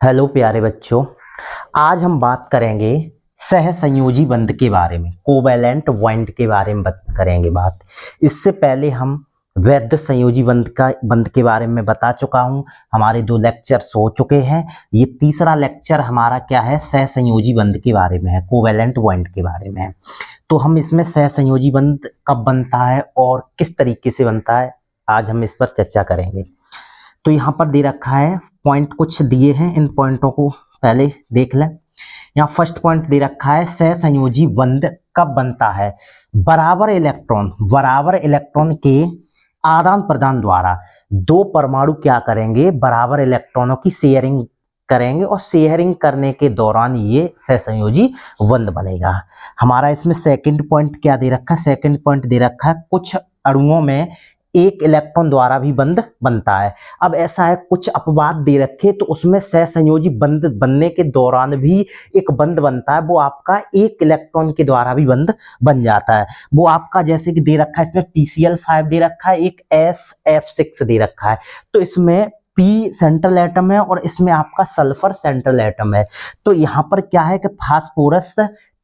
Hello प्यारे बच्चों। आज हम बात करेंगे सहसंयोजी बंध के बारे में, कोवैलेंट बॉन्ड के बारे में करेंगे बात। इससे पहले हम वैध संयोजी बंध के बारे में बता चुका हूं। हमारे 2 लेक्चर्स हो चुके हैं। ये तीसरा लेक्चर हमारा क्या है, सहसंयोजी बंध के बारे में है, कोवैलेंट बॉन्ड के बारे में है। तो हम इसमें सहसंयोजी बंध कब बनता है और किस तरीके से बनता है, आज हम इस पर चर्चा करेंगे। तो यहाँ पर दे रखा है, पॉइंट कुछ दिए हैं, इन पॉइंटों को पहले देख लें। यहाँ फर्स्ट पॉइंट दे रखा है, सहसंयोजी बंध कब बनता है। बराबर इलेक्ट्रॉन के आदान प्रदान द्वारा 2 परमाणु क्या करेंगे, बराबर इलेक्ट्रॉनों की शेयरिंग करेंगे और शेयरिंग करने के दौरान ये सहसंयोजी बंध बनेगा। हमारा इसमें सेकंड पॉइंट क्या दे रखा है, सेकंड पॉइंट दे रखा है, कुछ अणुओं में एक इलेक्ट्रॉन द्वारा भी बंध बनता है। अब ऐसा है, कुछ अपवाद दे रखे तो उसमें सहसंयोजी बंध बनने के दौरान भी एक बंध बनता है, वो आपका एक इलेक्ट्रॉन के द्वारा भी बंध बन जाता है। वो आपका जैसे कि दे रखा है, इसमें PCl5 दे रखा है, एक SF6 दे रखा है। तो इसमें P सेंट्रल एटम है और इसमें आपका सल्फर सेंट्रल एटम है। तो यहाँ पर क्या है कि फास्फोरस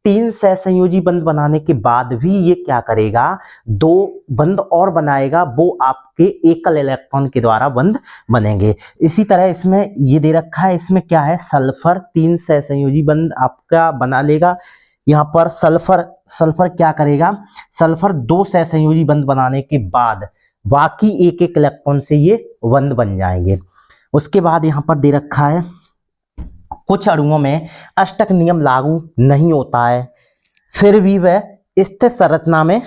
3 सहसंयोजी बंध बनाने के बाद भी ये क्या करेगा, 2 बंध और बनाएगा, वो आपके एकल इलेक्ट्रॉन के द्वारा बंध बनेंगे। इसी तरह इसमें ये दे रखा है, इसमें क्या है, सल्फर 3 सहसंयोजी बंध आपका बना लेगा। यहाँ पर सल्फर क्या करेगा, सल्फर 2 सहसंयोजी बंध बनाने के बाद बाकी एक इलेक्ट्रॉन से ये बंध बन जाएंगे। उसके बाद यहाँ पर दे रखा है, कुछ अणुओं में अष्टक नियम लागू नहीं होता है, फिर भी वह स्थिर संरचना में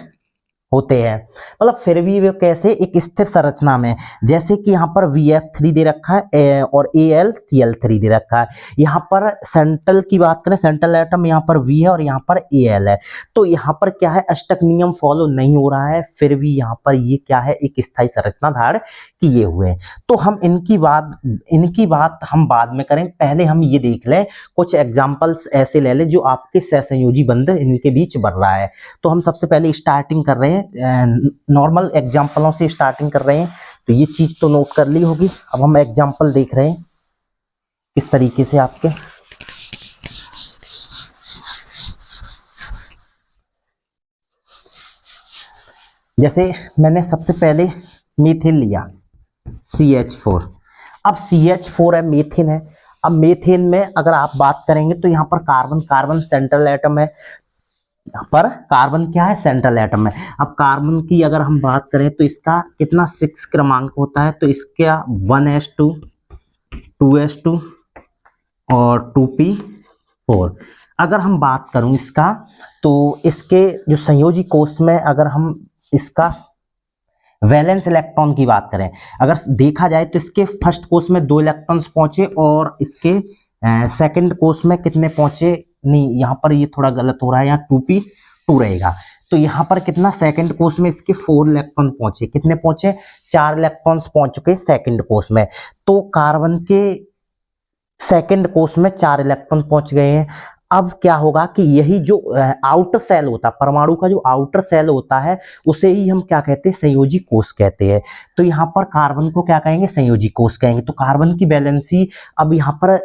होते हैं। मतलब फिर भी वे कैसे, एक स्थिर संरचना में, जैसे कि यहाँ पर VF3 दे रखा है और AlCl3 दे रखा है। यहाँ पर सेंट्रल की बात करें, सेंट्रल एटम यहाँ पर V है और यहाँ पर Al है। तो यहाँ पर क्या है, अष्टक नियम फॉलो नहीं हो रहा है, फिर भी यहाँ पर ये क्या है, एक स्थायी संरचना धारण किए हुए हैं। तो हम इनकी बात हम बाद में करें, पहले हम ये देख लें, कुछ एग्जाम्पल्स ऐसे ले लें जो आपके सहसंयोजी बंध इनके बीच बढ़ रहा है। तो हम सबसे पहले स्टार्टिंग कर रहे हैं, नॉर्मल एग्जाम्पलों से स्टार्टिंग कर रहे हैं। तो ये चीज तो नोट कर ली होगी। अब हम एग्जाम्पल देख रहे हैं किस तरीके से आपके, जैसे मैंने सबसे पहले मीथिन लिया CH4। अब CH4 है, मीथिन है। अब मीथेन में अगर आप बात करेंगे तो यहाँ पर कार्बन सेंट्रल एटम है, यहाँ पर कार्बन क्या है, सेंट्रल एटम है। अब कार्बन की अगर हम बात करें तो इसका कितना 6 क्रमांक होता है, तो इसका 1s2 2s2 और 2p4। अगर हम बात करूं इसका, तो इसके जो संयोजी कोष में अगर हम इसका वैलेंस इलेक्ट्रॉन की बात करें, अगर देखा जाए तो इसके फर्स्ट कोष में 2 इलेक्ट्रॉन्स पहुंचे और इसके सेकंड कोष में कितने पहुंचे, नहीं यहाँ पर ये थोड़ा गलत हो रहा है, यहाँ 2p2 रहेगा। तो यहाँ पर कितना, सेकंड कोष में इसके 4 इलेक्ट्रॉन पहुंचे, कितने पहुंचे, 4 इलेक्ट्रॉन्स पहुंच चुके सेकंड कोष में। तो कार्बन के सेकंड कोष में 4 इलेक्ट्रॉन पहुंच गए हैं। अब क्या होगा कि यही जो आउटर सेल होता है, परमाणु का जो आउटर सेल होता है, उसे ही हम क्या कहते हैं, संयोजी कोष कहते हैं। तो यहाँ पर कार्बन को क्या कहेंगे, संयोजी कोष कहेंगे। तो कार्बन की वैलेंसी, अब यहाँ पर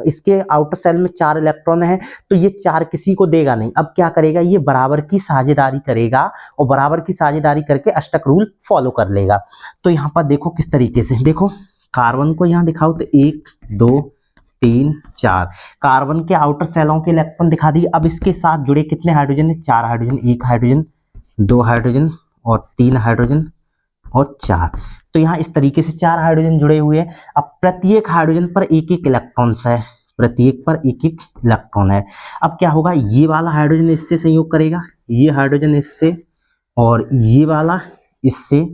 इसके आउटर सेल में 4 इलेक्ट्रॉन है, तो ये 4 किसी को देगा नहीं। अब क्या करेगा, ये बराबर की साझेदारी करेगा और बराबर की साझेदारी करके अष्टक रूल फॉलो कर लेगा। तो यहाँ पर देखो किस तरीके से, देखो कार्बन को यहाँ दिखाओ तो 1 2 3 4 कार्बन के आउटर सेलों के इलेक्ट्रॉन दिखा दिए। अब इसके साथ जुड़े कितने हाइड्रोजन है, 4 हाइड्रोजन, 1 हाइड्रोजन 2 हाइड्रोजन और 3 हाइड्रोजन और 4। तो यहाँ इस तरीके से 4 हाइड्रोजन जुड़े हुए हैं। अब प्रत्येक हाइड्रोजन पर एक एक इलेक्ट्रॉन है, प्रत्येक पर एक एक इलेक्ट्रॉन है। अब क्या होगा, ये वाला हाइड्रोजन इससे संयोग करेगा, ये हाइड्रोजन इससे, और ये वाला इससे,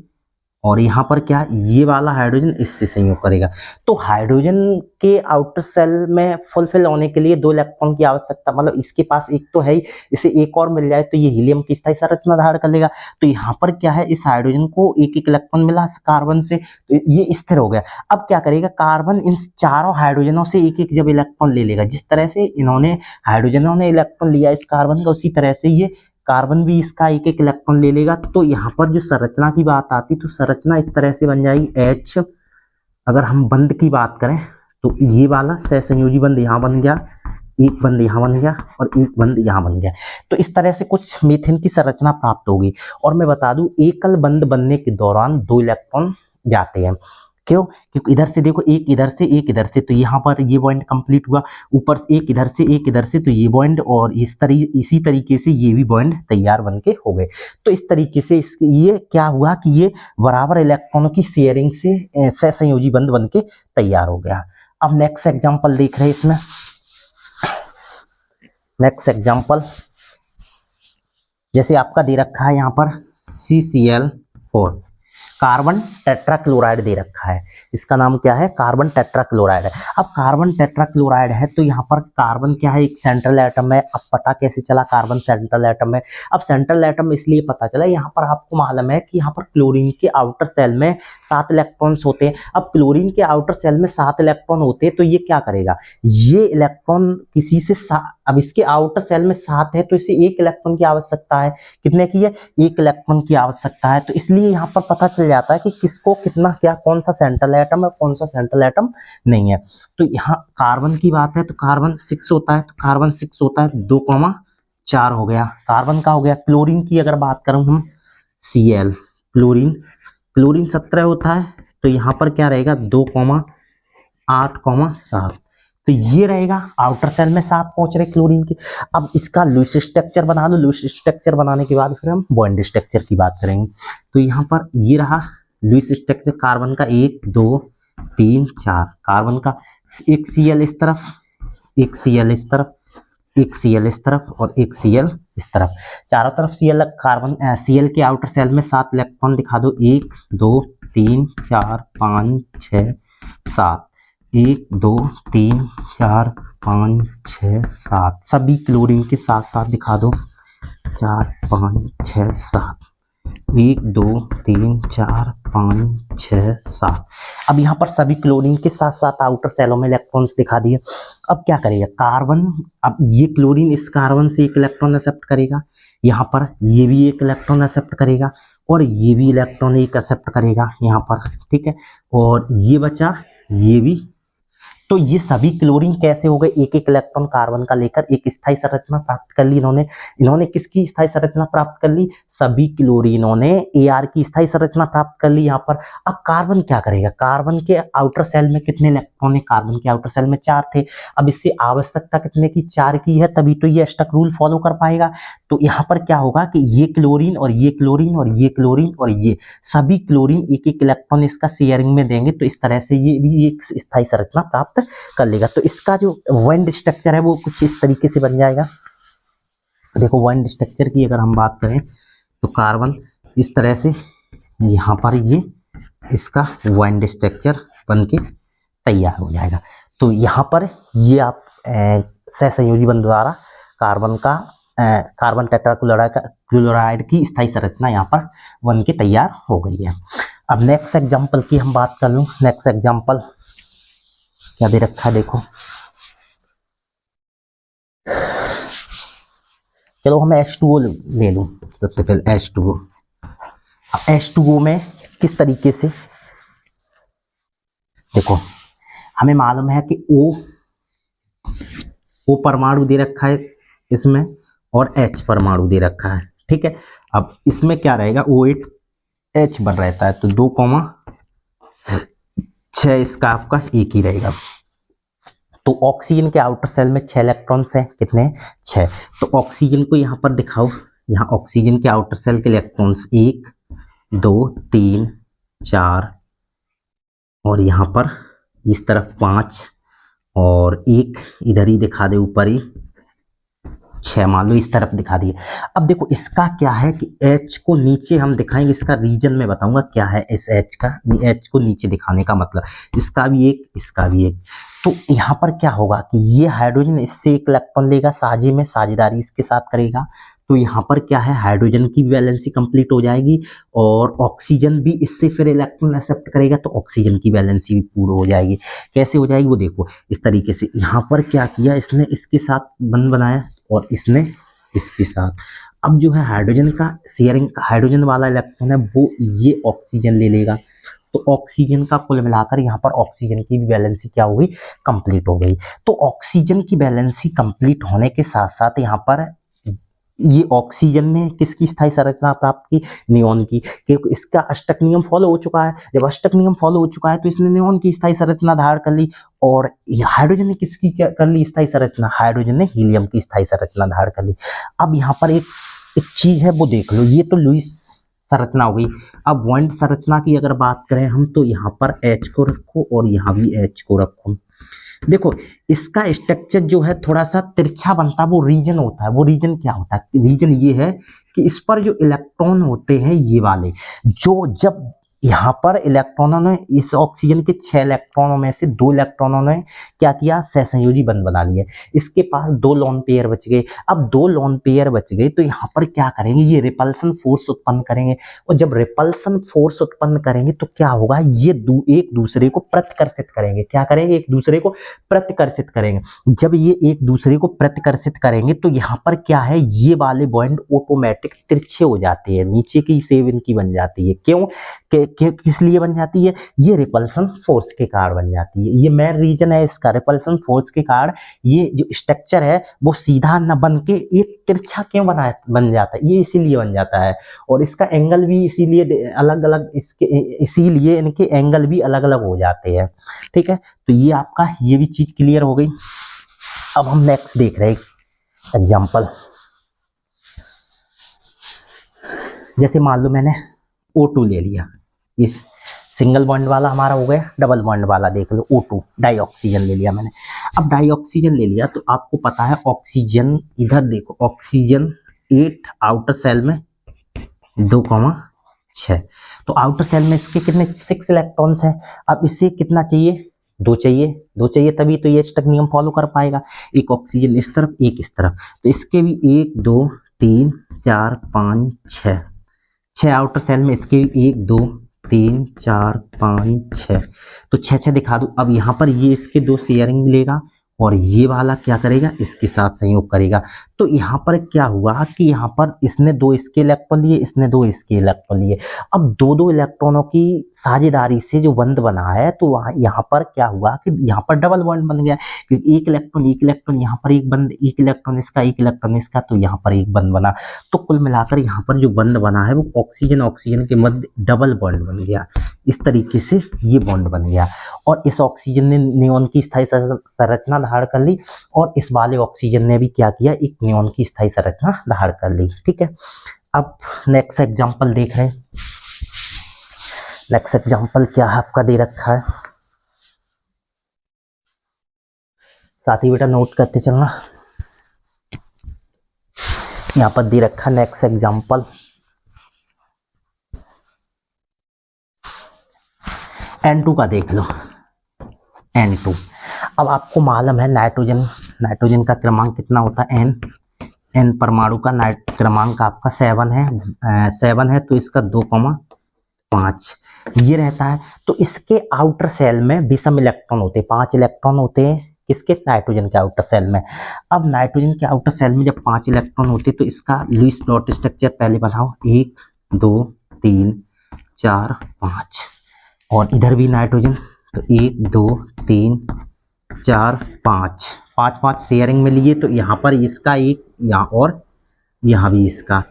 और यहाँ पर क्या, ये वाला हाइड्रोजन इससे संयोग करेगा। तो हाइड्रोजन के आउटर सेल में फुलफिल होने के लिए 2 इलेक्ट्रॉन की आवश्यकता, मतलब इसके पास एक तो है ही, इसे एक और मिल जाए तो ये हीलियम की स्थायी संरचना धारण कर लेगा। तो यहाँ पर क्या है, इस हाइड्रोजन को एक एक इलेक्ट्रॉन मिला कार्बन से, तो ये स्थिर हो गया। अब क्या करेगा, कार्बन इन चारों हाइड्रोजनों से एक एक जब इलेक्ट्रॉन ले लेगा, जिस तरह से इन्होंने हाइड्रोजनों ने इलेक्ट्रॉन लिया इस कार्बन का, उसी तरह से ये कार्बन भी इसका एक एक इलेक्ट्रॉन ले लेगा। तो यहाँ पर जो संरचना की बात आती, तो संरचना इस तरह से बन जाएगी H। अगर हम बंध की बात करें तो ये वाला सहसंयोजी बंध यहाँ बन गया, एक बंध यहाँ बन गया और एक बंध यहाँ बन गया। तो इस तरह से कुछ मीथेन की संरचना प्राप्त होगी। और मैं बता दूं एकल बंध बनने के दौरान 2 इलेक्ट्रॉन जाते हैं। क्यों? क्योंकि इधर से देखो एक इधर से एक इधर से, तो यहाँ पर ये बॉन्ड कंप्लीट हुआ, ऊपर एक इधर से एक इधर से, तो ये बॉन्ड और इसी तरीके से ये भी बॉन्ड तैयार बन के हो गए। तो इस तरीके से ये क्या हुआ कि ये बराबर इलेक्ट्रॉनों की शेयरिंग से सहसंयोजी बंध बन के तैयार हो गया। अब नेक्स्ट एग्जाम्पल देख रहे हैं इसमें। नेक्स्ट एग्जाम्पल जैसे आपका दे रखा है यहाँ पर CCl4 कार्बन टेट्राक्लोराइड दे रखा है। इसका नाम क्या है? कार्बन टेट्राक्लोराइड है। अब कार्बन टेट्राक्लोराइड है तो यहाँ पर कार्बन क्या है? एक सेंट्रल एटम है। अब पता कैसे चला कार्बन सेंट्रल एटम है? अब सेंट्रल एटम इसलिए पता चला, यहाँ पर आपको मालूम है कि यहाँ पर क्लोरीन के आउटर सेल में 7 इलेक्ट्रॉन्स होते हैं। अब क्लोरीन के आउटर सेल में 7 इलेक्ट्रॉन होते हैं तो ये क्या करेगा? ये इलेक्ट्रॉन किसी से अब इसके आउटर सेल में 7 है तो इसे 1 इलेक्ट्रॉन की आवश्यकता है। कितने की है? 1 इलेक्ट्रॉन की आवश्यकता है। तो इसलिए यहाँ पर पता चल जाता है कि किसको कितना, क्या कौन सा सेंट्रल एटम है, कौन सा सेंट्रल एटम नहीं है। तो यहाँ कार्बन की बात है तो कार्बन 6 होता है, तो कार्बन 6 होता है 2,4 हो गया, कार्बन का हो गया। क्लोरीन की अगर बात करूं हम Cl, क्लोरीन 17 होता है तो यहाँ पर क्या रहेगा? 2,8,7। तो ये रहेगा आउटर सेल में 7 पहुंच रहे क्लोरीन के। अब इसका लुईस स्ट्रक्चर बना लो। लुईस स्ट्रक्चर बनाने के बाद फिर हम बॉन्ड स्ट्रक्चर की बात करेंगे। तो यहाँ पर ये रहा लुईस स्ट्रक्चर कार्बन का 1 2 3 4, कार्बन का एक Cl इस तरफ, एक Cl इस तरफ, एक Cl इस तरफ और एक Cl इस तरफ, चारों तरफ Cl। कार्बन Cl के आउटर सेल में 7 इलेक्ट्रॉन दिखा दो, 1 2 3 4 5 6 7, 1 2 3 4 5 6 7, सभी क्लोरीन के साथ साथ दिखा दो, 4 5 6 7, 1 2 3 4 5 6 7। अब यहाँ पर सभी क्लोरीन के साथ साथ आउटर सेलों में इलेक्ट्रॉन्स दिखा दिए। अब क्या करेगा कार्बन? अब ये क्लोरीन इस कार्बन से 1 इलेक्ट्रॉन एक्सेप्ट करेगा, यहाँ पर ये भी 1 इलेक्ट्रॉन एक्सेप्ट करेगा और ये भी इलेक्ट्रॉन 1 एक्सेप्ट करेगा यहाँ पर, ठीक है। और ये बचा ये भी। तो ये सभी क्लोरीन कैसे हो गए? 1-1 इलेक्ट्रॉन कार्बन का लेकर एक स्थायी संरचना प्राप्त कर ली इन्होंने किसकी स्थायी संरचना प्राप्त कर ली? सभी क्लोरीनों ने AR की स्थायी संरचना प्राप्त कर ली यहाँ पर। अब कार्बन क्या करेगा? कार्बन के आउटर सेल में कितने इलेक्ट्रॉन है? कार्बन के आउटर सेल में 4 थे। अब इससे आवश्यकता कितने की? 4 की है, तभी तो ये अष्टक रूल फॉलो कर पाएगा। तो यहाँ पर क्या होगा कि ये क्लोरीन और ये क्लोरीन और ये क्लोरीन और ये सभी क्लोरीन 1-1 इलेक्ट्रॉन इसका शेयरिंग में देंगे, तो इस तरह से ये भी एक स्थायी संरचना प्राप्त कर लेगा। तो इसका जो बॉन्ड स्ट्रक्चर है वो कुछ इस तरीके से बन जाएगा। देखो बॉन्ड स्ट्रक्चर की अगर हम बात करें तो कार्बन इस तरह से यहाँ पर ये इसका बॉन्ड स्ट्रक्चर बन के तैयार हो जाएगा। तो यहाँ पर ये आप सहसंयोजी बंध द्वारा कार्बन टेट्राक्लोराइड की स्थायी संरचना यहाँ पर बन के तैयार हो गई है। अब नेक्स्ट एग्जाम्पल की हम बात कर लूँ। नेक्स्ट एग्जाम्पल क्या दे रखा है देखो। चलो हम H2O ले लूं। सबसे पहले H2O। अब H2O में किस तरीके से देखो, हमें मालूम है कि O परमाणु दे रखा है इसमें और H परमाणु दे रखा है, ठीक है। अब इसमें क्या रहेगा? OH बन रहता है तो 2,6 इसका आपका एक ही रहेगा। तो ऑक्सीजन के आउटर सेल में 6 इलेक्ट्रॉन्स हैं, कितने? 6। तो ऑक्सीजन को यहाँ पर दिखाओ। यहाँ ऑक्सीजन के आउटर सेल के इलेक्ट्रॉन्स 1 2 3 4 और यहाँ पर इस तरफ 5 और एक इधर ही दिखा दे ऊपर ही 6, मान लो इस तरफ दिखा दिए। अब देखो इसका क्या है कि H को नीचे हम दिखाएंगे, इसका रीजन में बताऊंगा क्या है इस H का। H को नीचे दिखाने का मतलब इसका भी एक, इसका भी एक। तो यहाँ पर क्या होगा कि ये हाइड्रोजन इससे 1 इलेक्ट्रॉन लेगा, साझे में साझेदारी इसके साथ करेगा। तो यहाँ पर क्या है, हाइड्रोजन की वैलेंसी कंप्लीट हो जाएगी और ऑक्सीजन भी इससे फिर इलेक्ट्रॉन एक्सेप्ट करेगा, तो ऑक्सीजन की वैलेंसी भी पूरी हो जाएगी। कैसे हो जाएगी वो देखो इस तरीके से। यहाँ पर क्या किया इसने, इसके साथ बंध बनाया और इसने इसके साथ। अब जो है हाइड्रोजन का शेयरिंग, हाइड्रोजन वाला इलेक्ट्रॉन है वो ये ऑक्सीजन ले लेगा, तो ऑक्सीजन का कुल मिलाकर यहाँ पर ऑक्सीजन की भी वैलेंसी क्या हो गई, कंप्लीट हो गई। तो ऑक्सीजन की वैलेंसी कंप्लीट होने के साथ साथ यहाँ पर ये ऑक्सीजन में किसकी स्थायी संरचना प्राप्त की, नियोन की, क्योंकि इसका अष्टक नियम फॉलो हो चुका है। जब अष्टक नियम फॉलो हो चुका है तो इसने नियोन की स्थायी संरचना धारण कर ली। और हाइड्रोजन ने किसकी क्या कर ली स्थायी संरचना, हाइड्रोजन ने हीलियम की स्थायी संरचना धारण कर ली। अब यहाँ पर एक चीज है वो देख लो, ये तो लुईस संरचना हो गई। अब बॉन्ड संरचना की अगर बात करें हम तो यहाँ पर H को रखो और यहाँ भी H को रखो। देखो इसका स्ट्रक्चर जो है थोड़ा सा तिरछा बनता है, वो रीजन होता है। वो रीजन क्या होता है, रीजन ये है कि इस पर जो इलेक्ट्रॉन होते हैं ये वाले, जो जब यहाँ पर इलेक्ट्रॉनों ने इस ऑक्सीजन के 6 इलेक्ट्रॉनों में से 2 इलेक्ट्रॉनों ने क्या किया, सहसंयोजी बंध बना लिया। इसके पास 2 लोन पेयर बच गए। अब 2 लोन पेयर बच गए तो यहाँ पर क्या करेंगे, ये रिपल्सन फोर्स उत्पन्न करेंगे। और जब रिपल्सन फोर्स उत्पन्न करेंगे तो क्या होगा, ये एक दूसरे को प्रतिकर्षित करेंगे। क्या करेंगे, एक दूसरे को प्रतिकर्षित करेंगे। जब ये एक दूसरे को प्रतिकर्षित करेंगे तो यहाँ पर क्या है, ये वाले बॉन्ड ऑटोमेटिक तिरछे हो जाते हैं, नीचे की शेप इनकी बन जाती है। क्यों, किस लिए बन जाती है, ये रिपल्सन फोर्स के कारण बन जाती है। ये मेन रीजन है इसका, रिपल्सन फोर्स के कारण ये जो स्ट्रक्चर है वो सीधा न बन के ये तिरछा क्यों बन जाता है, ये इसीलिए बन जाता है। और इसका एंगल भी इसीलिए अलग अलग, इसीलिए इनके एंगल भी अलग अलग हो जाते हैं। ठीक है, तो ये आपका ये भी चीज क्लियर हो गई। अब हम नेक्स्ट देख रहे हैं एग्जाम्पल। जैसे मान लो मैंने O2 ले लिया, इस सिंगल बॉन्ड वाला हमारा हो गया, डबल बॉन्ड वाला देख लो O2, डाई ऑक्सीजन ले लिया मैंने। अब डाई ऑक्सीजन ले लिया तो आपको पता है ऑक्सीजन, इधर देखो ऑक्सीजन 8 आउटर सेल में 2,6, तो आउटर सेल में इसके कितने 6 इलेक्ट्रॉन्स हैं। अब इसे कितना चाहिए, 2 चाहिए, 2 चाहिए तभी तो ये स्टक नियम फॉलो कर पाएगा। एक ऑक्सीजन इस तरफ, एक इस तरफ, तो इसके भी 1 2 3 4 5 6 आउटर सेल में, इसके 1 2 3 4 5 6, तो 6 दिखा दूं। अब यहाँ पर ये इसके 2 शेयरिंग लेगा और ये वाला क्या करेगा, इसके साथ संयोग करेगा। तो यहाँ पर क्या हुआ कि यहाँ पर इसने 2 इसके इलेक्ट्रॉन लिए, इसने 2 इसके इलेक्ट्रॉन लिए। अब 2 इलेक्ट्रॉनों की साझेदारी से जो बंध बना है तो वहाँ यहाँ पर क्या हुआ कि यहाँ पर डबल बॉन्ड बन गया, क्योंकि एक इलेक्ट्रॉन यहाँ पर एक बंद, एक इलेक्ट्रॉन इसका, एक इलेक्ट्रॉन इसका, तो यहाँ पर एक बंद बना। तो कुल मिलाकर यहाँ पर जो बंध बना है वो ऑक्सीजन के मध्य डबल बॉन्ड बन गया। इस तरीके से ये बॉन्ड बन गया और इस ऑक्सीजन ने नियोन की स्थायी संरचना धारण कर ली और इस वाले ऑक्सीजन ने भी क्या किया, एक नियोन की स्थायी संरचना धारण कर ली। ठीक है, अब नेक्स्ट एग्जांपल देख रहे हैं। नेक्स्ट एग्जांपल क्या है आपका दे रखा है, साथ ही बेटा नोट करते चलना। यहाँ पर दे रखा नेक्स्ट एग्जांपल, N2 का देख लो, N2। अब आपको मालूम है नाइट्रोजन का क्रमांक कितना होता है, N परमाणु का क्रमांक आपका 7 है, 7 है, तो इसका 2,5 ये रहता है। तो इसके आउटर सेल में विषम इलेक्ट्रॉन होते हैं, 5 इलेक्ट्रॉन होते हैं किसके, नाइट्रोजन के आउटर सेल में। अब नाइट्रोजन के आउटर सेल में जब 5 इलेक्ट्रॉन होते तो इसका लुईस डॉट स्ट्रक्चर पहले बनाओ, 1 2 3 4 5, और इधर भी नाइट्रोजन, तो 1 2 3 4 5, 5 शेयरिंग में लिए, तो यहाँ पर इसका एक, यहाँ और यहाँ भी इसका।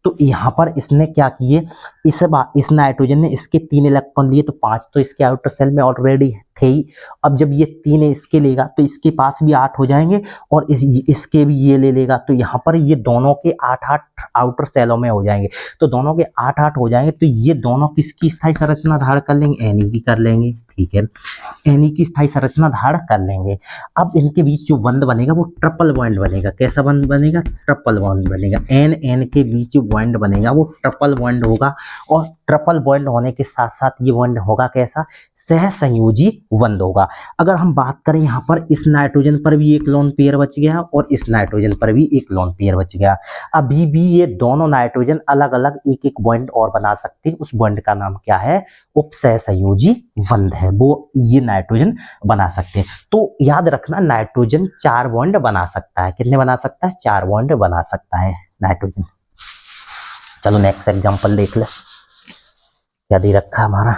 तो यहाँ पर इसने क्या किए, इस नाइट्रोजन ने इसके 3 इलेक्ट्रॉन लिए, तो 5 तो इसके आउटर सेल में ऑलरेडी थे ही। अब जब ये 3 इसके लेगा तो इसके पास भी 8 हो जाएंगे और इसके भी ये ले लेगा, तो यहाँ पर ये दोनों के 8 आउटर सेलों में हो जाएंगे। तो दोनों के 8 हो जाएंगे, तो ये दोनों किसकी स्थायी संरचना धारण कर लेंगे, Na की कर लेंगे। ठीक है, Na की स्थायी संरचना धारण कर लेंगे। अब इनके बीच जो बंध बनेगा वो ट्रिपल बॉन्ड बनेगा। कैसा बंध बनेगा, ट्रिपल बॉन्ड बनेगा। N के बीच जो बॉन्ड बनेगा वो ट्रिपल बॉन्ड होगा, और ट्रिपल बॉन्ड होने के साथ साथ ये बॉन्ड होगा कैसा, सहसंयोजी बंध होगा। अगर हम बात करें यहाँ पर इस नाइट्रोजन पर भी एक लोन पेयर बच गया और इस नाइट्रोजन पर भी एक लोन पेयर बच गया। अभी भी ये दोनों नाइट्रोजन अलग अलग एक एक बॉन्ड और बना सकते हैं। उस बॉन्ड का नाम क्या है, उपसहसंयोजी बंध है, वो ये नाइट्रोजन बना सकते हैं। तो याद रखना नाइट्रोजन 4 बॉन्ड बना सकता है। कितने बना सकता है, 4 बॉन्ड बना सकता है नाइट्रोजन। चलो नेक्स्ट एग्जांपल देख ले, क्या दे रखा है हमारा।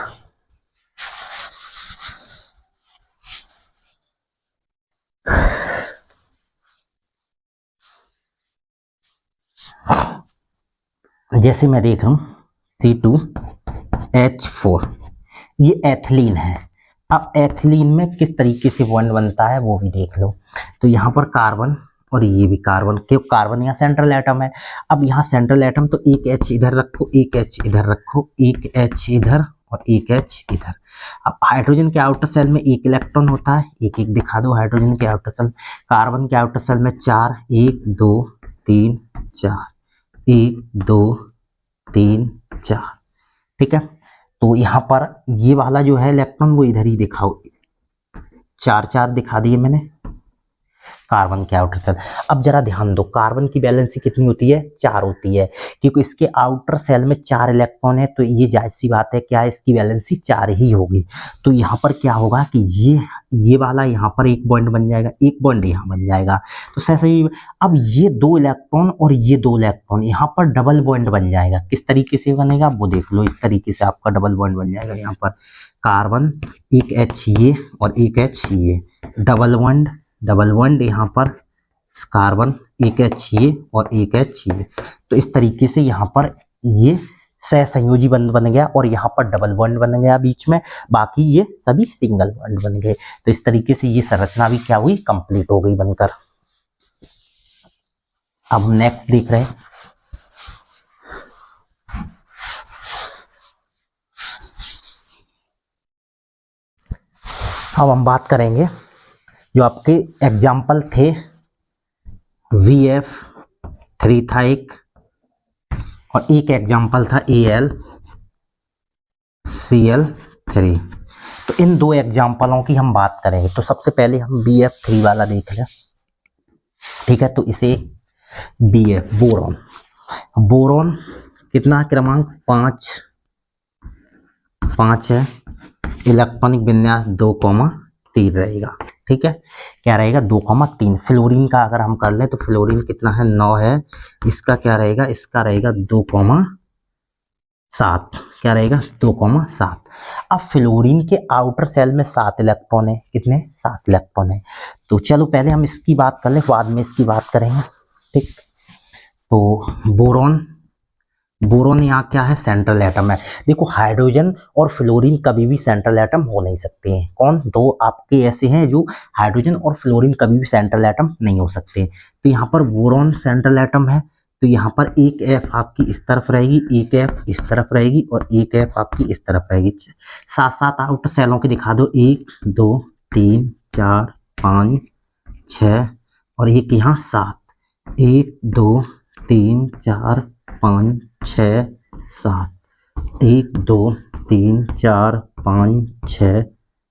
जैसे मैं देख रहा हूँ C2H4, ये एथिलीन है। अब एथिलीन में किस तरीके से बॉन्ड बनता है वो भी देख लो। तो यहाँ पर कार्बन और ये भी कार्बन, क्यों कार्बन यहाँ सेंट्रल एटम है। अब यहाँ सेंट्रल एटम तो एक H इधर रखो, एक H इधर रखो, एक H इधर और एक H इधर। अब हाइड्रोजन के आउटर सेल में एक इलेक्ट्रॉन होता है, एक एक दिखा दो हाइड्रोजन के आउटर सेल। कार्बन के आउटर सेल में 4, 1 2 3 4, 1 2 3 4, ठीक है। तो यहाँ पर ये वाला जो है इलेक्ट्रॉन वो इधर ही दिखाओ, 4 4 दिखा दिए मैंने कार्बन के आउटर सेल। अब जरा ध्यान दो, कार्बन की वैलेंसी कितनी होती है, 4 होती है, क्योंकि इसके आउटर सेल में 4 इलेक्ट्रॉन है, तो ये जाहिर सी बात है क्या है, इसकी वैलेंसी 4 ही होगी। तो यहाँ पर क्या होगा कि ये वाला यहाँ पर एक बॉन्ड बन जाएगा, एक बॉन्ड यहाँ बन जाएगा। तो सही, अब ये 2 इलेक्ट्रॉन और ये 2 इलेक्ट्रॉन यहाँ पर डबल बॉन्ड बन जाएगा। किस तरीके से बनेगा वो देख लो, इस तरीके से आपका डबल बॉन्ड बन जाएगा। यहाँ पर कार्बन एक H ये और एक H ये, डबल बॉन्ड यहाँ पर कार्बन एक H ये और एक H ये। तो इस तरीके से यहाँ पर ये सहसंयोजी बंध बन गया और यहाँ पर डबल बॉन्ड बन गया बीच में, बाकी ये सभी सिंगल बॉन्ड बन गए। तो इस तरीके से ये संरचना भी क्या हुई, कंप्लीट हो गई बनकर। अब नेक्स्ट देख रहे हैं, अब हम बात करेंगे जो आपके एग्जाम्पल थे VF3 था एक, और एक एग्जाम्पल था AlCl3। तो इन 2 एग्जाम्पलों की हम बात करेंगे। तो सबसे पहले हम BF3 वाला देख लें, ठीक है। तो इसे BF बोरॉन, बोरॉन कितना क्रमांक 5 है, इलेक्ट्रॉनिक विन्यास 2,3 रहेगा, ठीक है। क्या रहेगा 2,3। फ्लोरीन का अगर हम कर लें तो फ्लोरीन कितना है 9 है, इसका क्या रहेगा, इसका रहेगा 2,7, क्या रहेगा 2,7। अब फ्लोरीन के आउटर सेल में 7 इलेक्ट्रॉन है, कितने 7 इलेक्ट्रॉन है। तो चलो पहले हम इसकी बात कर लें, बाद में इसकी बात करेंगे, ठीक। तो बोरोन यहाँ क्या है, सेंट्रल एटम है। देखो हाइड्रोजन और फ्लोरीन कभी भी सेंट्रल एटम हो नहीं सकते हैं। कौन, 2 आपके ऐसे हैं जो हाइड्रोजन और फ्लोरीन कभी भी सेंट्रल एटम नहीं हो सकते। तो यहाँ पर बोरोन सेंट्रल एटम है, तो यहाँ पर एक F आपकी इस तरफ रहेगी, एक F इस तरफ रहेगी और एक F आपकी इस तरफ रहेगी। 7 आउटर सेलों की दिखा दो, 1 2 3 4 5 6 और एक यहाँ 7, 1 2 3 4 5 6 7, 1 2 3 4 5 6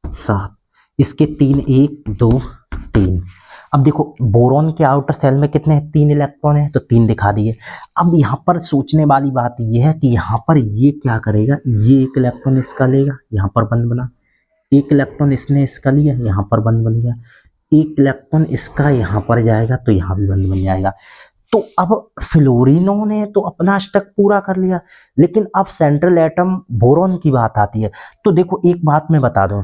7, इसके 3 1 2 3। अब देखो बोरॉन के आउटर सेल में कितने हैं, 3 इलेक्ट्रॉन है, तो 3 दिखा दिए। अब यहाँ पर सोचने वाली बात यह है कि यहाँ पर ये क्या करेगा, ये एक इलेक्ट्रॉन इसका लेगा, यहाँ पर बंद बना, एक इलेक्ट्रॉन इसने इसका लिया, यहाँ पर बंद बन गया, एक इलेक्ट्रॉन इसका यहाँ पर जाएगा तो यहाँ भी बंद बन जाएगा। तो अब फ्लोरीनों ने तो अपना अष्टक पूरा कर लिया, लेकिन अब सेंट्रल एटम बोरॉन की बात आती है। तो देखो एक बात मैं बता दूं,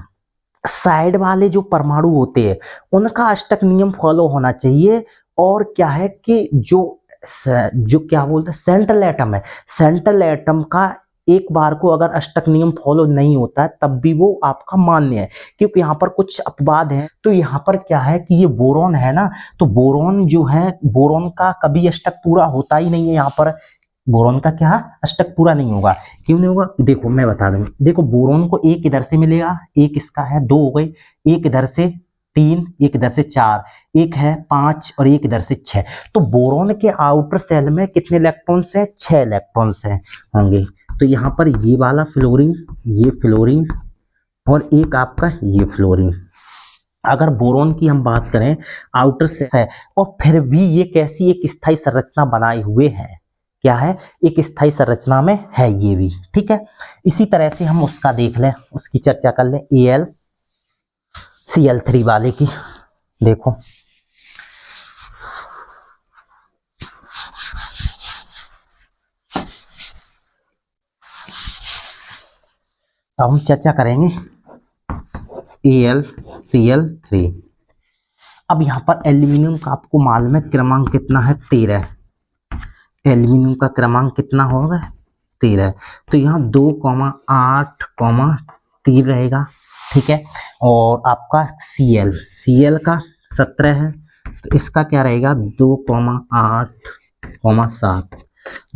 साइड वाले जो परमाणु होते हैं उनका अष्टक नियम फॉलो होना चाहिए। और क्या है कि जो क्या बोलते हैं सेंट्रल एटम है, सेंट्रल एटम का एक बार को अगर अष्टक नियम फॉलो नहीं होता है तब भी वो आपका मान्य है, क्योंकि यहाँ पर कुछ अपवाद हैं। तो यहाँ पर क्या है कि ये बोरॉन है ना, तो बोरॉन जो है, बोरॉन का कभी अष्टक पूरा होता ही नहीं है। यहाँ पर बोरॉन का क्या अष्टक पूरा नहीं होगा, क्यों नहीं होगा, देखो मैं बता दूं। देखो बोरॉन को एक इधर से मिलेगा, एक इसका है 2 हो गई, एक इधर से 3, एक इधर से 4, एक है 5 और एक इधर से 6। तो बोरॉन के आउटर सेल में कितने इलेक्ट्रॉन्स हैं, 6 इलेक्ट्रॉन्स हैं होंगे। तो यहाँ पर ये वाला फ्लोरीन, ये फ्लोरीन और एक आपका ये फ्लोरीन। अगर बोरॉन की हम बात करें आउटर सेल है, और फिर भी ये कैसी एक स्थायी संरचना बनाए हुए है, क्या है, एक स्थायी संरचना में है ये भी, ठीक है। इसी तरह से हम उसका देख लें, उसकी चर्चा कर लें, AlCl3 वाले की। देखो अब हम चर्चा करेंगे AlCl3। अब यहाँ पर एल्यूमिनियम का आपको मालूम है क्रमांक कितना है, 13। एल्यूमिनियम का क्रमांक कितना होगा 13, तो यहाँ 2,8,3 रहेगा। ठीक है, और आपका Cl का 17 है, तो इसका क्या रहेगा 2,8,7,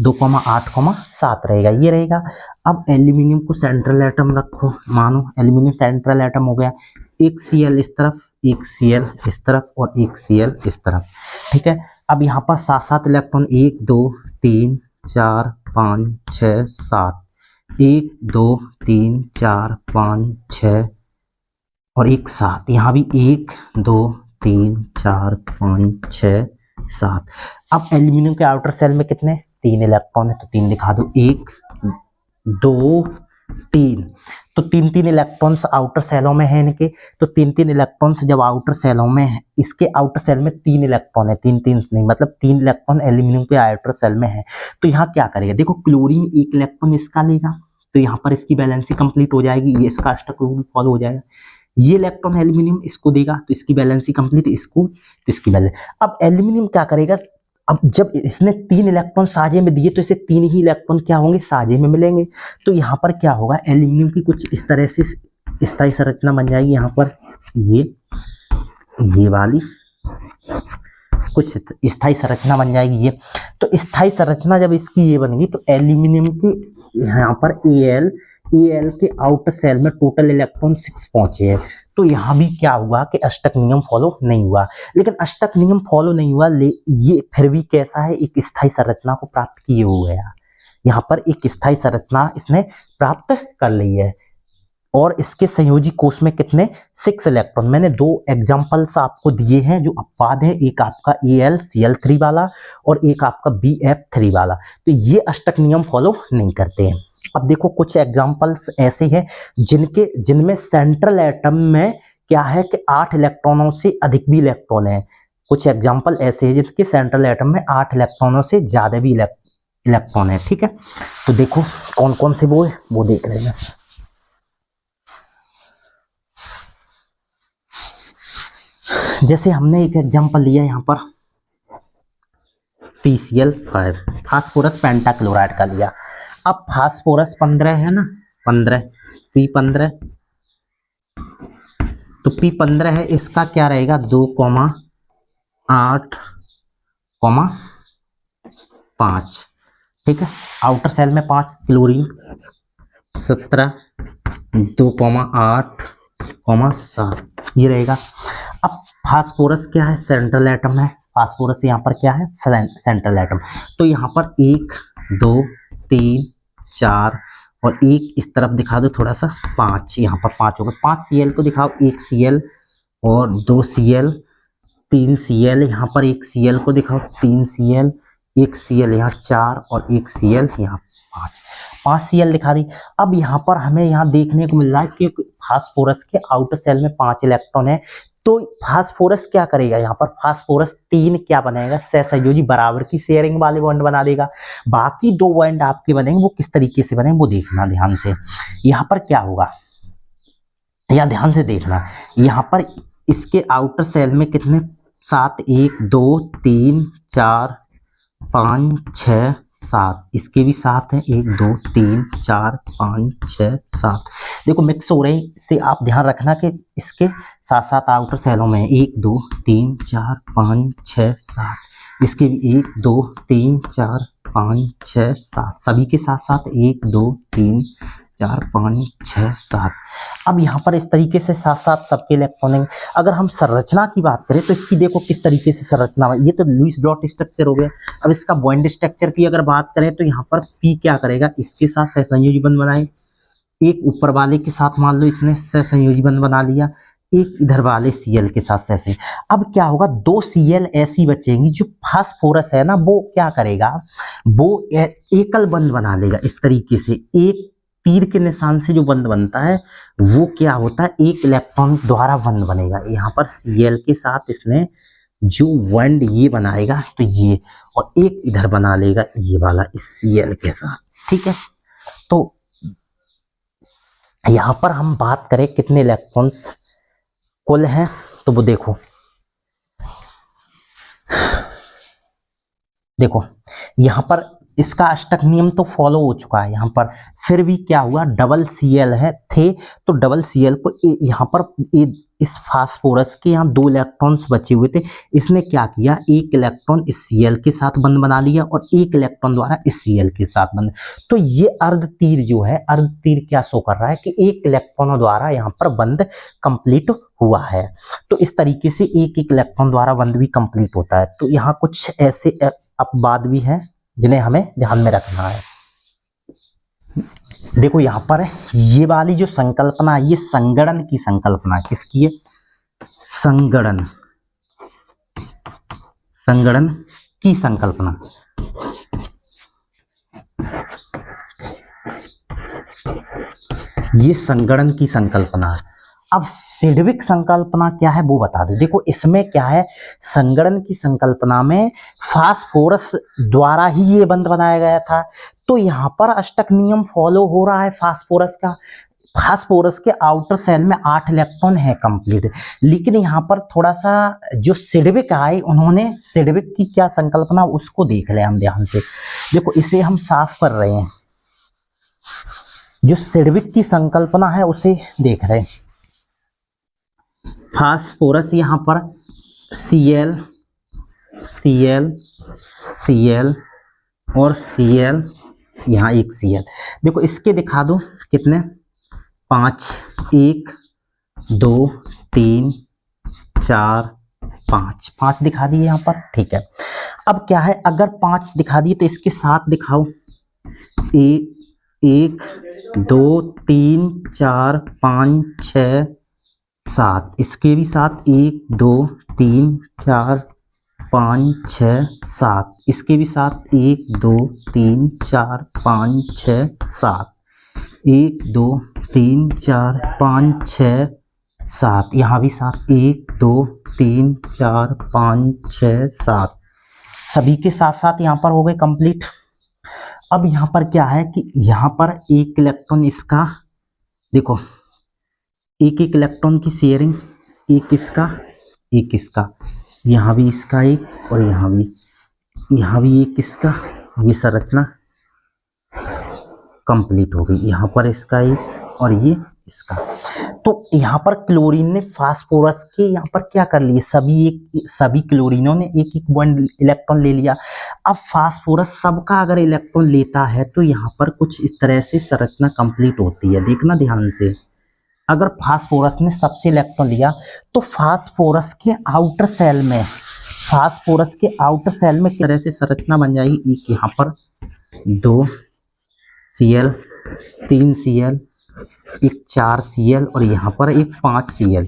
2,8,7 रहेगा, ये रहेगा। अब एल्यूमिनियम को सेंट्रल एटम रखो, मानो एल्यूमिनियम सेंट्रल एटम हो गया, एक Cl इस तरफ, एक Cl इस तरफ और एक Cl इस तरफ। ठीक है, अब यहाँ पर 7 इलेक्ट्रॉन, 1 2 3 4 5 6 7, 1 2 3 4 5 6 और एक 7, यहाँ भी 1 2 3 4 5 6 7। अब एल्यूमिनियम के आउटर सेल में कितने 3 इलेक्ट्रॉन है, तो 3 दिखा दो, 1 2 3, तो 3 इलेक्ट्रॉन्स आउटर सेलों में है इनके, तो 3 इलेक्ट्रॉन्स जब आउटर सेलों में है, इसके आउटर सेल में 3 इलेक्ट्रॉन है, 3 नहीं मतलब 3 इलेक्ट्रॉन एल्यूमिनियम के आउटर सेल में है। तो यहाँ क्या करेगा, देखो क्लोरीन 1 इलेक्ट्रॉन इसका लेगा, तो यहाँ पर इसकी बैलेंसिंग कंप्लीट हो जाएगी, ये इसका अष्टक रूल फॉलो हो जाएगा। ये इलेक्ट्रॉन एल्यूमिनियम इसको देगा, तो इसकी बैलेंसिंग कंप्लीट, इसको तो इसकी बैलेंस। अब एल्यूमिनियम क्या करेगा, अब जब इसने 3 इलेक्ट्रॉन साझे में दिए, तो इसे 3 ही इलेक्ट्रॉन क्या होंगे साझे में मिलेंगे। तो यहाँ पर क्या होगा, एल्यूमिनियम की कुछ इस तरह से स्थायी संरचना बन जाएगी। यहाँ पर ये वाली कुछ स्थायी संरचना बन जाएगी ये। तो स्थायी संरचना जब इसकी ये बनेगी, तो एल्यूमिनियम की यहाँ पर Al के आउटर सेल में टोटल इलेक्ट्रॉन 6 पहुंचे हैं। तो यहाँ भी क्या हुआ कि अष्टक नियम फॉलो नहीं हुआ, लेकिन अष्टक नियम फॉलो नहीं हुआ, ये फिर भी कैसा है, एक स्थायी संरचना को प्राप्त किए हुए है। यहाँ पर एक स्थायी संरचना इसने प्राप्त कर ली है। और इसके संयोजी कोष में कितने 6 इलेक्ट्रॉन, मैंने 2 एग्जांपल्स आपको दिए हैं जो अपवाद है, एक आपका AlCl3 वाला और एक आपका Bf3 वाला। तो ये अष्टक नियम फॉलो नहीं करते हैं। अब देखो कुछ एग्जांपल्स ऐसे हैं जिनमें सेंट्रल एटम में क्या है कि 8 इलेक्ट्रॉनों से अधिक भी इलेक्ट्रॉन है। कुछ एग्जांपल ऐसे हैं जिनके सेंट्रल एटम में 8 इलेक्ट्रॉनों से ज्यादा भी इलेक्ट्रॉन है। ठीक है, तो देखो कौन कौन से वो देख रहे हैं। जैसे हमने एक एग्जांपल लिया यहाँ पर PCl5, फास्फोरस पेंटाक्लोराइड का लिया। अब फास्फोरस 15 है ना, 15 P15, तो P15 है, इसका क्या रहेगा 2,8,5। ठीक है, आउटर सेल में 5, क्लोरीन 17, 2,8,7 ये रहेगा। अब फास्फोरस क्या है, सेंट्रल एटम है, फास्फोरस यहाँ पर क्या है सेंट्रल एटम। तो यहाँ पर 1 2 3 4 और एक इस तरफ दिखा दो थोड़ा सा, 5, यहाँ पर 5 होगा। 5 Cl को दिखाओ, 1 Cl और 2 Cl, 3 Cl, यहाँ पर 1 Cl को दिखाओ, 3 Cl, 1 Cl यहाँ 4 और 1 Cl यहाँ 5 Cl दिखा दी। अब यहाँ पर हमें यहाँ देखने को मिल रहा है कि फास्फोरस के आउटर सेल में 5 इलेक्ट्रॉन है। तो फास्फोरस क्या करेगा, यहाँ पर फास्फोरस 3 क्या बनाएगा सहसंयोजी बराबर की शेयरिंग वाले बॉन्ड बना देगा। बाकी 2 बॉन्ड आपके बनेंगे, वो किस तरीके से बनेंगे वो देखना ध्यान से। यहाँ पर क्या होगा, यहाँ ध्यान से देखना, यहाँ पर इसके आउटर सेल में कितने 7, 1 2 3 4 5 6 7, इसके भी 7 हैं, 1 2 3 4 5 6 7। देखो मिक्स हो रहे हैं, इससे आप ध्यान रखना कि इसके साथ साथ आउटर सेलों में 1 2 3 4 5 6 7, इसके भी 1 2 3 4 5 6 7, सभी के साथ साथ 1 2 3 4 5 6 7। अब यहाँ पर इस तरीके से साथ साथ सबके इलेक्ट्रॉन हैं। अगर हम संरचना की बात करें तो इसकी देखो किस तरीके से संरचना है, ये तो लुईस डॉट स्ट्रक्चर हो गया। अब इसका बॉन्ड स्ट्रक्चर की अगर बात करें तो यहाँ पर P क्या करेगा, इसके साथ सहसंयोजी बंध बनाए, एक ऊपर वाले के साथ मान लो इसने सहसंयोजी बंध बना लिया, एक इधर वाले Cl के साथ सहसंयोजी। अब क्या होगा, 2 Cl ऐसी बचेंगी, जो फास्फोरस है ना वो क्या करेगा, वो एकल बंध बना लेगा इस तरीके से। एक तीर के निशान से जो बंध बनता है वो क्या होता है, एक इलेक्ट्रॉन द्वारा बंध बनेगा। यहाँ पर Cl के साथ इसने जो बंध ये बनाएगा तो ये, और एक इधर बना लेगा ये वाला इस Cl के साथ। ठीक है, तो यहाँ पर हम बात करें कितने इलेक्ट्रॉन्स कुल हैं, तो वो देखो देखो यहाँ पर इसका अष्टक नियम तो फॉलो हो चुका है यहाँ पर, फिर भी क्या हुआ, डबल Cl है थे, तो डबल Cl को यहाँ पर इस फास्फोरस के यहाँ 2 इलेक्ट्रॉन्स बचे हुए थे, इसने क्या किया, एक इलेक्ट्रॉन इस Cl के साथ बंध बना लिया और एक इलेक्ट्रॉन द्वारा इस Cl के साथ बंध। तो ये अर्ध तीर जो है, अर्ध तीर क्या शो कर रहा है कि एक इलेक्ट्रॉन द्वारा यहाँ पर बंध कंप्लीट हुआ है। तो इस तरीके से एक एक इलेक्ट्रॉन द्वारा बंध भी कंप्लीट होता है। तो यहाँ कुछ ऐसे अपवाद भी हैं जिन्हें हमें ध्यान में रखना है। देखो यहाँ पर ये वाली जो संकल्पना है, ये संगणन की संकल्पना है। किसकी है? संगणन, संगणन की संकल्पना। ये संगणन की संकल्पना है। अब सिडविक संकल्पना क्या है वो बता दो। देखो इसमें क्या है, संगणन की संकल्पना में फास्फोरस द्वारा ही ये बंध बनाया गया था। तो यहाँ पर अष्टक नियम फॉलो हो रहा है फास्फोरस का। फास्फोरस के आउटर सेल में 8 इलेक्ट्रॉन है कंप्लीट, लेकिन यहाँ पर थोड़ा सा जो सिडविक आए, उन्होंने सिडविक की क्या संकल्पना उसको देख ले हम ध्यान से। देखो इसे हम साफ कर रहे हैं, जो सिडविक की संकल्पना है उसे देख रहे हैं। फास्फोरस यहाँ पर Cl, Cl, Cl और Cl, यहाँ एक Cl। देखो इसके दिखा दो कितने, 5, 1 2 3 4 5, 5 दिखा दिए यहाँ पर, ठीक है। अब क्या है, अगर 5 दिखा दिए तो इसके 7 दिखाओ, 1 2 3 4 5 6 7, इसके भी 7, 1 2 3 4 5 6 7, इसके भी 7, 1 2 3 4 5 6 7, 1 2 3 4 5 6 7, यहाँ भी 7, 1 2 3 4 5 6 7, सभी के साथ साथ यहाँ पर हो गए कंप्लीट। अब यहाँ पर क्या है कि यहाँ पर एक इलेक्ट्रॉन इसका, देखो एक एक इलेक्ट्रॉन की शेयरिंग, एक इसका एक इसका, यहाँ भी इसका एक और यहाँ भी एक इसका, ये संरचना कंप्लीट हो गई। यहाँ पर इसका एक और ये इसका। तो यहाँ पर क्लोरीन ने फास्फोरस के यहाँ पर क्या कर लिए, सभी क्लोरीनों ने एक एक बॉन्ड इलेक्ट्रॉन ले लिया। अब फास्फोरस सबका अगर इलेक्ट्रॉन लेता है तो यहाँ पर कुछ इस तरह से संरचना कंप्लीट होती है। देखना ध्यान से, अगर फास्फोरस ने सबसे इलेक्ट्रॉन लिया तो फास्फोरस के आउटर सेल में, फास्फोरस के आउटर सेल में किस तरह से संरचना बन जाएगी, एक यहाँ पर 2 Cl, 3 Cl, एक 4 Cl और यहाँ पर एक 5 Cl।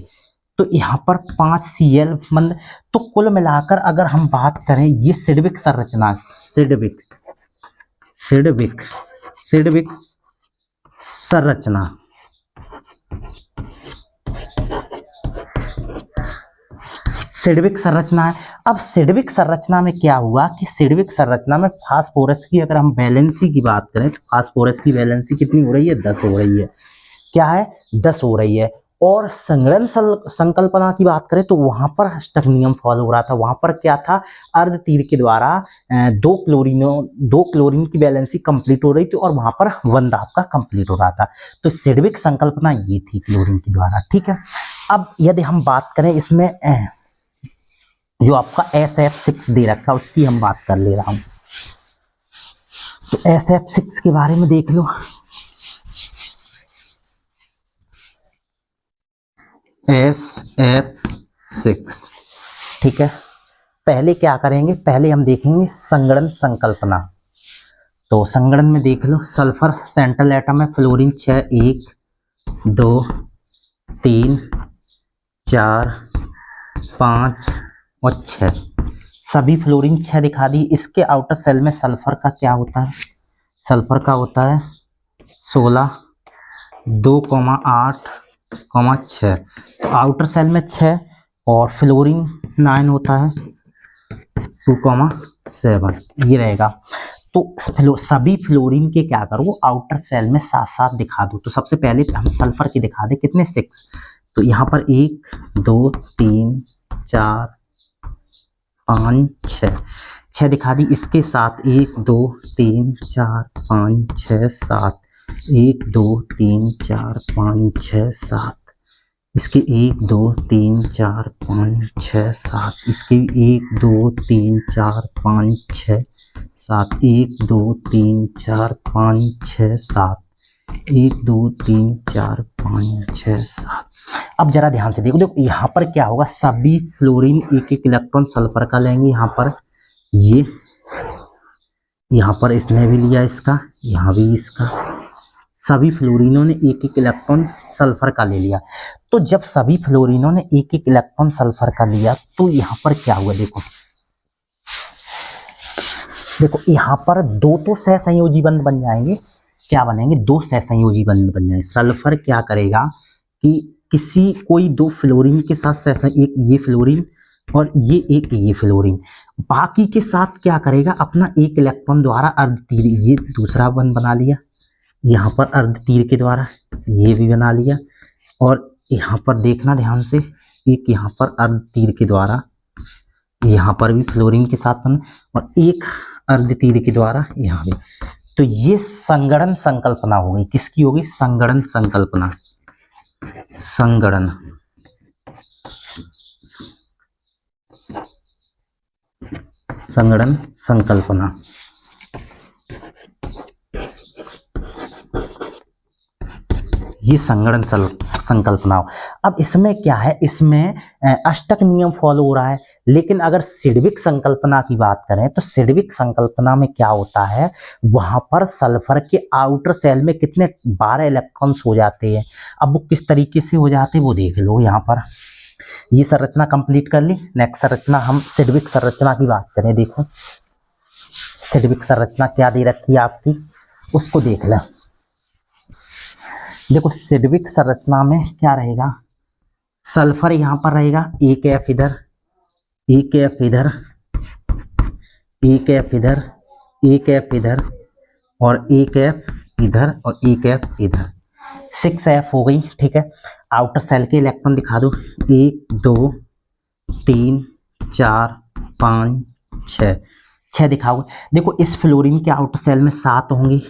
तो यहाँ पर 5 Cl मतलब, तो कुल मिलाकर अगर हम बात करें, ये सिडविक संरचना, सिडविक संरचना, सिडविक संरचना है। अब सिडविक संरचना में क्या हुआ कि सिडविक संरचना में फास्फोरस की अगर हम वैलेंसी की बात करें तो फास्फोरस की वैलेंसी कितनी हो रही है, 10 हो रही है। क्या है, 10 हो रही है। और संगणन संकल्पना की बात करें तो वहां पर अष्टक नियम फॉलो हो रहा था। वहां पर क्या था, अर्ध तीर के द्वारा 2 क्लोरीन की वैलेंसी कंप्लीट हो रही थी और वहां पर बंध आपका कंप्लीट हो रहा था। तो सिडविक संकल्पना ये थी क्लोरीन के द्वारा, ठीक है। अब यदि हम बात करें इसमें जो आपका SF6 दे रखा है उसकी हम बात कर ले रहा हूं। तो SF6 के बारे में देख लो। SF6, ठीक है। पहले क्या करेंगे, पहले हम देखेंगे संगणन संकल्पना। तो संगणन में देख लो, सल्फर सेंट्रल एटम है, फ्लोरीन 6, 1 2 3 4 5 और 6, सभी फ्लोरीन 6 दिखा दी। इसके आउटर सेल में सल्फर का क्या होता है, सल्फर का होता है 16, 2,8, 6। तो आउटर सेल में 6 और फ्लोरीन 9 होता है 2,7, ये रहेगा। तो सभी फ्लोरीन के क्या करो, आउटर सेल में साथ साथ दिखा दो। तो सबसे पहले हम सल्फर के दिखा दे, कितने, 6। तो यहाँ पर 1 2 3 4 5 6, 6 दिखा दी। इसके साथ 1 2 3 4 5 6 7, 1 2 3 4 5 6 7, इसके 1 2 3 4 5 6 7, इसके 1 2 3 4 5 6 7, 1 2 3 4 5 6 7, 1 2 3 4 5 6 7। अब जरा ध्यान से देखो, देखो यहाँ पर क्या होगा, सभी फ्लोरीन एक एक इलेक्ट्रॉन सल्फर का लेंगे। यहाँ पर ये, यहाँ पर इसने भी लिया इसका, यहाँ भी इसका, सभी फ्लोरीनों ने एक एक इलेक्ट्रॉन सल्फर का ले लिया। तो जब सभी फ्लोरीनों ने एक एक इलेक्ट्रॉन सल्फर का लिया तो यहाँ पर क्या हुआ, देखो देखो यहाँ पर दो तो सहसंयोजी बंध बन जाएंगे। क्या बनेंगे, दो सहसंयोजी बंध बन जाएंगे। सल्फर क्या करेगा कि किसी कोई दो फ्लोरीन के साथ एक ये फ्लोरीन और ये फ्लोरीन, बाकी के साथ क्या करेगा, अपना एक इलेक्ट्रॉन द्वारा अर्ध तीर, ये दूसरा बंध बना लिया, यहाँ पर अर्ध तीर के द्वारा ये भी बना लिया, और यहाँ पर देखना ध्यान से, एक यहाँ पर अर्ध तीर के द्वारा यहाँ पर भी फ्लोरीन के साथ बना, और एक अर्ध तीर के द्वारा यहाँ भी। तो ये संगणन संकल्पना हो गई। किसकी होगी, संगणन संकल्पना, संगणन संगणन संकल्पना। ये संगणन संकल्पना। अब इसमें क्या है, इसमें अष्टक नियम फॉलो हो रहा है। लेकिन अगर सिडविक संकल्पना की बात करें तो सिडविक संकल्पना में क्या होता है, वहां पर सल्फर के आउटर सेल में कितने 12 इलेक्ट्रॉन्स हो जाते हैं। अब वो किस तरीके से हो जाते हैं वो देख लो। यहाँ पर ये संरचना कंप्लीट कर ली। नेक्स्ट संरचना हम सिडविक संरचना की बात करें। देखो सिडविक संरचना क्या दे रखी है आपकी, उसको देख लें। देखो सिडविक संरचना में क्या रहेगा, सल्फर यहां पर रहेगा, एक एफ इधर, एक एफ इधर, एक एफ इधर, एक एफ इधर, और एक एफ इधर, और एक एफ इधर, 6 एफ हो गई। ठीक है, आउटर सेल के इलेक्ट्रॉन दिखा दो, 1 2 3 4 5 6 दिखाओगे। देखो इस फ्लोरीन के आउटर सेल में 7 होंगे।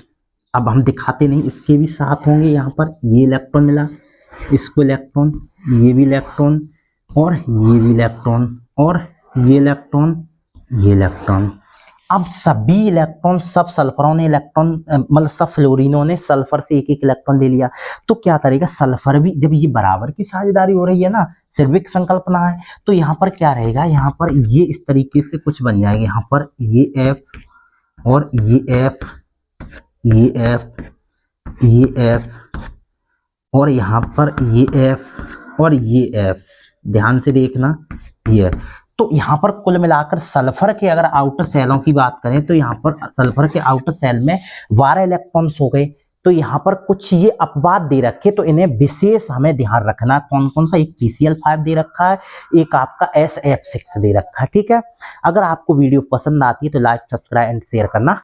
अब हम दिखाते नहीं, इसके भी 7 होंगे। यहाँ पर ये इलेक्ट्रॉन मिला, इसको इलेक्ट्रॉन, ये भी इलेक्ट्रॉन, और ये भी इलेक्ट्रॉन, और ये इलेक्ट्रॉन, ये इलेक्ट्रॉन। अब सभी इलेक्ट्रॉन, सब सल्फरों ने इलेक्ट्रॉन, मतलब सब फ्लोरीनों ने सल्फर से एक एक इलेक्ट्रॉन ले लिया। तो क्या करेगा सल्फर भी, जब ये बराबर की साझेदारी हो रही है ना, सिडविक संकल्पना है, तो यहाँ पर क्या रहेगा, यहाँ पर ये इस तरीके से कुछ बन जाएगा। यहाँ पर ये एफ, और ये एफ, ये एफ, ये एफ, और यहाँ पर ये एफ, और ये एफ। ध्यान से देखना ये। तो यहाँ पर कुल मिलाकर सल्फर के अगर आउटर सेलों की बात करें तो यहाँ पर सल्फर के आउटर सेल में 12 इलेक्ट्रॉन्स हो गए। तो यहाँ पर कुछ ये अपवाद दे रखे, तो इन्हें विशेष हमें ध्यान रखना। कौन कौन सा, एक PCl5 दे रखा है, एक आपका SF6 दे रखा है। ठीक है, अगर आपको वीडियो पसंद आती है तो लाइक, सब्सक्राइब एंड शेयर करना